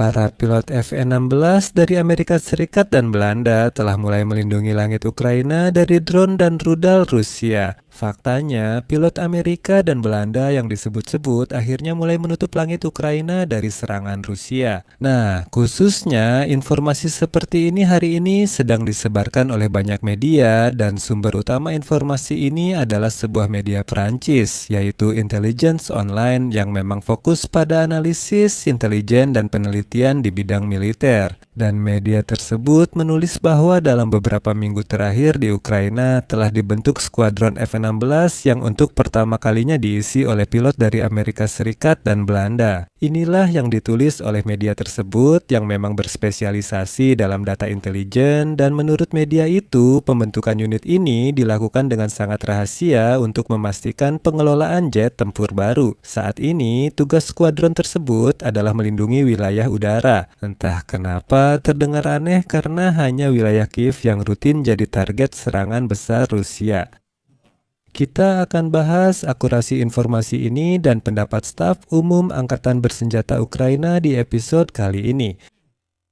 Para pilot F-16 dari Amerika Serikat dan Belanda telah mulai melindungi langit Ukraina dari drone dan rudal Rusia. Faktanya, pilot Amerika dan Belanda yang disebut-sebut akhirnya mulai menutup langit Ukraina dari serangan Rusia. Nah, khususnya informasi seperti ini hari ini sedang disebarkan oleh banyak media dan sumber utama informasi ini adalah sebuah media Perancis, yaitu Intelligence Online yang memang fokus pada analisis intelijen dan penelitian di bidang militer. Dan media tersebut menulis bahwa dalam beberapa minggu terakhir di Ukraina telah dibentuk skuadron F-16 yang untuk pertama kalinya diisi oleh pilot dari Amerika Serikat dan Belanda. Inilah yang ditulis oleh media tersebut yang memang berspesialisasi dalam data intelijen, dan menurut media itu pembentukan unit ini dilakukan dengan sangat rahasia untuk memastikan pengelolaan jet tempur baru. Saat ini tugas skuadron tersebut adalah melindungi wilayah udara. Entah kenapa terdengar aneh karena hanya wilayah Kiev yang rutin jadi target serangan besar Rusia. Kita akan bahas akurasi informasi ini dan pendapat staf umum Angkatan Bersenjata Ukraina di episode kali ini.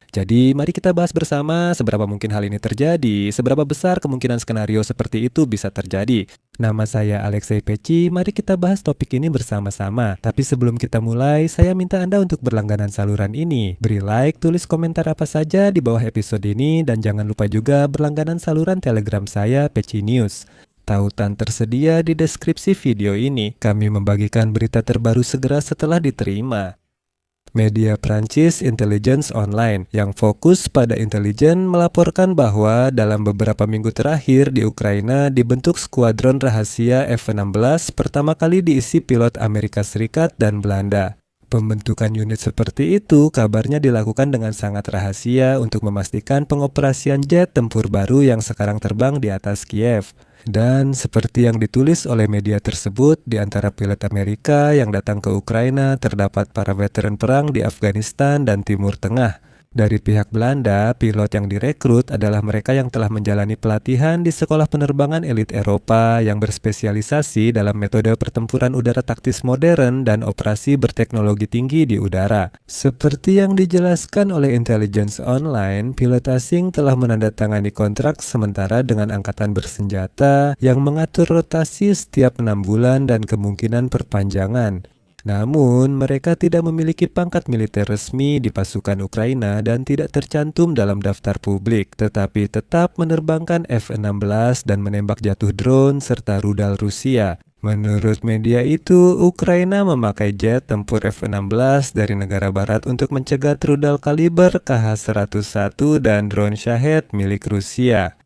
Jadi mari kita bahas bersama seberapa mungkin hal ini terjadi, seberapa besar kemungkinan skenario seperti itu bisa terjadi. Nama saya Alexei Peci, mari kita bahas topik ini bersama-sama. Tapi sebelum kita mulai, saya minta Anda untuk berlangganan saluran ini. Beri like, tulis komentar apa saja di bawah episode ini, dan jangan lupa juga berlangganan saluran Telegram saya, Peci News. Tautan tersedia di deskripsi video ini. Kami membagikan berita terbaru segera setelah diterima. Media Prancis Intelligence Online yang fokus pada intelijen melaporkan bahwa dalam beberapa minggu terakhir di Ukraina dibentuk skuadron rahasia F-16 pertama kali diisi pilot Amerika Serikat dan Belanda. Pembentukan unit seperti itu kabarnya dilakukan dengan sangat rahasia untuk memastikan pengoperasian jet tempur baru yang sekarang terbang di atas Kiev. Dan seperti yang ditulis oleh media tersebut, di antara pilot Amerika yang datang ke Ukraina terdapat para veteran perang di Afghanistan dan Timur Tengah. Dari pihak Belanda, pilot yang direkrut adalah mereka yang telah menjalani pelatihan di sekolah penerbangan elit Eropa yang berspesialisasi dalam metode pertempuran udara taktis modern dan operasi berteknologi tinggi di udara. Seperti yang dijelaskan oleh Intelligence Online, pilot asing telah menandatangani kontrak sementara dengan angkatan bersenjata yang mengatur rotasi setiap 6 bulan dan kemungkinan perpanjangan. Namun, mereka tidak memiliki pangkat militer resmi di pasukan Ukraina dan tidak tercantum dalam daftar publik, tetapi tetap menerbangkan F-16 dan menembak jatuh drone serta rudal Rusia. Menurut media itu, Ukraina memakai jet tempur F-16 dari negara barat untuk mencegat rudal kaliber KH-101 dan drone Shahed milik Rusia.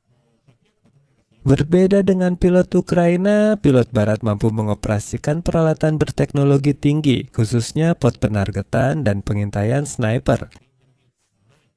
Berbeda dengan pilot Ukraina, pilot barat mampu mengoperasikan peralatan berteknologi tinggi, khususnya pot penargetan dan pengintaian sniper.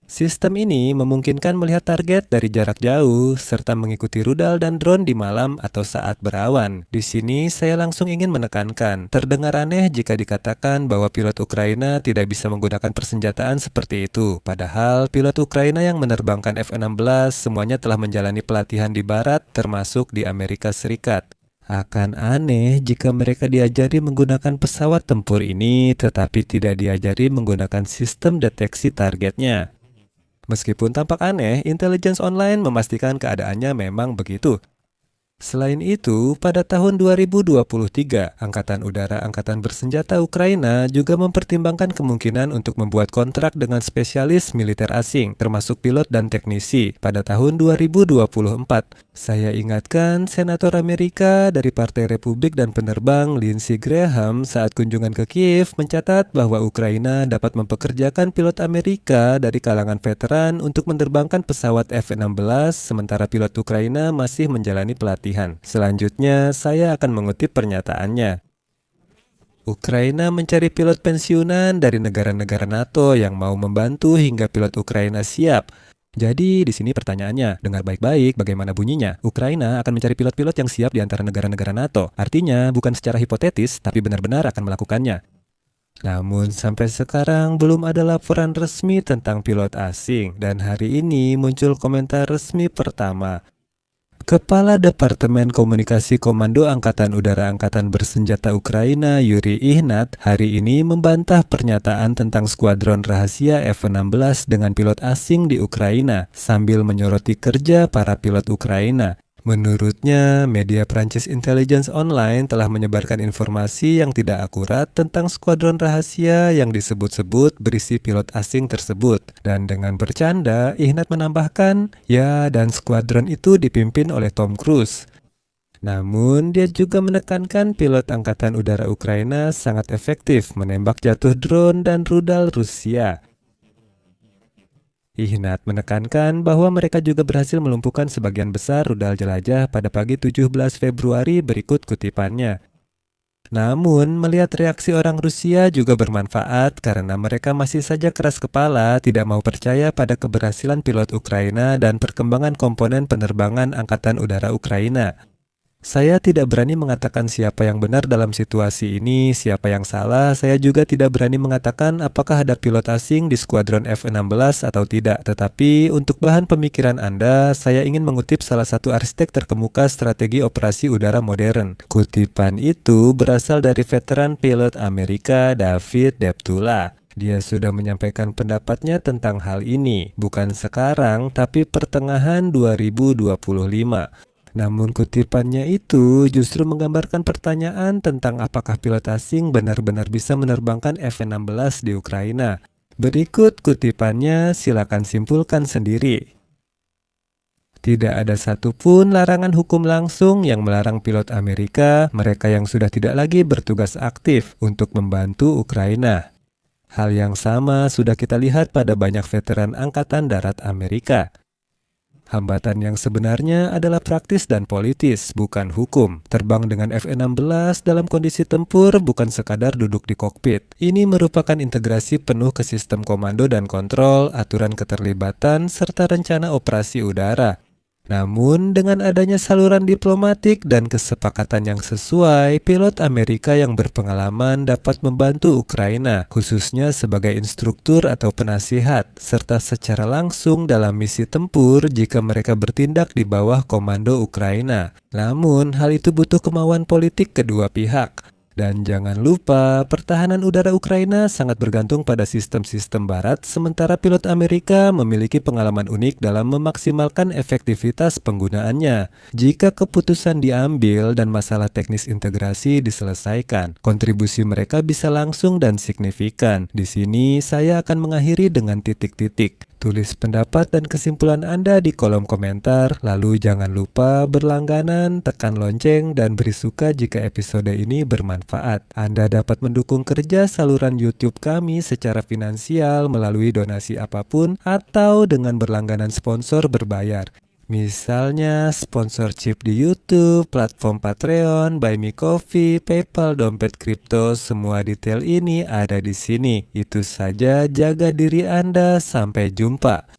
Sistem ini memungkinkan melihat target dari jarak jauh, serta mengikuti rudal dan drone di malam atau saat berawan. Di sini saya langsung ingin menekankan, terdengar aneh jika dikatakan bahwa pilot Ukraina tidak bisa menggunakan persenjataan seperti itu. Padahal pilot Ukraina yang menerbangkan F-16 semuanya telah menjalani pelatihan di barat, termasuk di Amerika Serikat. Akan aneh jika mereka diajari menggunakan pesawat tempur ini, tetapi tidak diajari menggunakan sistem deteksi targetnya. Meskipun tampak aneh, Intelligence Online memastikan keadaannya memang begitu. Selain itu, pada tahun 2023, Angkatan Bersenjata Ukraina juga mempertimbangkan kemungkinan untuk membuat kontrak dengan spesialis militer asing, termasuk pilot dan teknisi, pada tahun 2024. Saya ingatkan Senator Amerika dari Partai Republik dan penerbang Lindsey Graham saat kunjungan ke Kiev mencatat bahwa Ukraina dapat mempekerjakan pilot Amerika dari kalangan veteran untuk menerbangkan pesawat F-16, sementara pilot Ukraina masih menjalani pelatihan. Selanjutnya, saya akan mengutip pernyataannya. Ukraina mencari pilot pensiunan dari negara-negara NATO yang mau membantu hingga pilot Ukraina siap. Jadi di sini pertanyaannya, dengar baik-baik bagaimana bunyinya. Ukraina akan mencari pilot-pilot yang siap di antara negara-negara NATO. Artinya bukan secara hipotetis, tapi benar-benar akan melakukannya. Namun sampai sekarang belum ada laporan resmi tentang pilot asing, dan hari ini muncul komentar resmi pertama. Kepala Departemen Komunikasi Komando Angkatan Udara Angkatan Bersenjata Ukraina, Yuri Ihnat, hari ini membantah pernyataan tentang skuadron rahasia F-16 dengan pilot asing di Ukraina, sambil menyoroti kerja para pilot Ukraina. Menurutnya, media Prancis Intelligence Online telah menyebarkan informasi yang tidak akurat tentang skuadron rahasia yang disebut-sebut berisi pilot asing tersebut. Dan dengan bercanda, Ihnat menambahkan, ya, dan skuadron itu dipimpin oleh Tom Cruise. Namun, dia juga menekankan pilot Angkatan Udara Ukraina sangat efektif menembak jatuh drone dan rudal Rusia. Ihnat menekankan bahwa mereka juga berhasil melumpuhkan sebagian besar rudal jelajah pada pagi 17 Februari berikut kutipannya. Namun, melihat reaksi orang Rusia juga bermanfaat karena mereka masih saja keras kepala tidak mau percaya pada keberhasilan pilot Ukraina dan perkembangan komponen penerbangan Angkatan Udara Ukraina. Saya tidak berani mengatakan siapa yang benar dalam situasi ini, siapa yang salah. Saya juga tidak berani mengatakan apakah ada pilot asing di skuadron F-16 atau tidak. Tetapi untuk bahan pemikiran Anda, saya ingin mengutip salah satu arsitek terkemuka strategi operasi udara modern. Kutipan itu berasal dari veteran pilot Amerika David Deptula. Dia sudah menyampaikan pendapatnya tentang hal ini, bukan sekarang, tapi pertengahan 2025. Namun kutipannya itu justru menggambarkan pertanyaan tentang apakah pilot asing benar-benar bisa menerbangkan F-16 di Ukraina. Berikut kutipannya, silakan simpulkan sendiri. Tidak ada satupun larangan hukum langsung yang melarang pilot Amerika, mereka yang sudah tidak lagi bertugas aktif, untuk membantu Ukraina. Hal yang sama sudah kita lihat pada banyak veteran Angkatan Darat Amerika. Hambatan yang sebenarnya adalah praktis dan politis, bukan hukum. Terbang dengan F-16 dalam kondisi tempur bukan sekadar duduk di kokpit. Ini merupakan integrasi penuh ke sistem komando dan kontrol, aturan keterlibatan, serta rencana operasi udara. Namun, dengan adanya saluran diplomatik dan kesepakatan yang sesuai, pilot Amerika yang berpengalaman dapat membantu Ukraina, khususnya sebagai instruktur atau penasihat, serta secara langsung dalam misi tempur jika mereka bertindak di bawah komando Ukraina. Namun, hal itu butuh kemauan politik kedua pihak. Dan jangan lupa, pertahanan udara Ukraina sangat bergantung pada sistem-sistem barat, sementara pilot Amerika memiliki pengalaman unik dalam memaksimalkan efektivitas penggunaannya. Jika keputusan diambil dan masalah teknis integrasi diselesaikan, kontribusi mereka bisa langsung dan signifikan. Di sini, saya akan mengakhiri dengan titik-titik. Tulis pendapat dan kesimpulan Anda di kolom komentar, lalu jangan lupa berlangganan, tekan lonceng, dan beri suka jika episode ini bermanfaat. Anda dapat mendukung kerja saluran YouTube kami secara finansial melalui donasi apapun atau dengan berlangganan sponsor berbayar. Misalnya sponsorship di YouTube, platform Patreon, Buy Me Coffee, PayPal, dompet kripto, semua detail ini ada di sini. Itu saja, jaga diri Anda, sampai jumpa.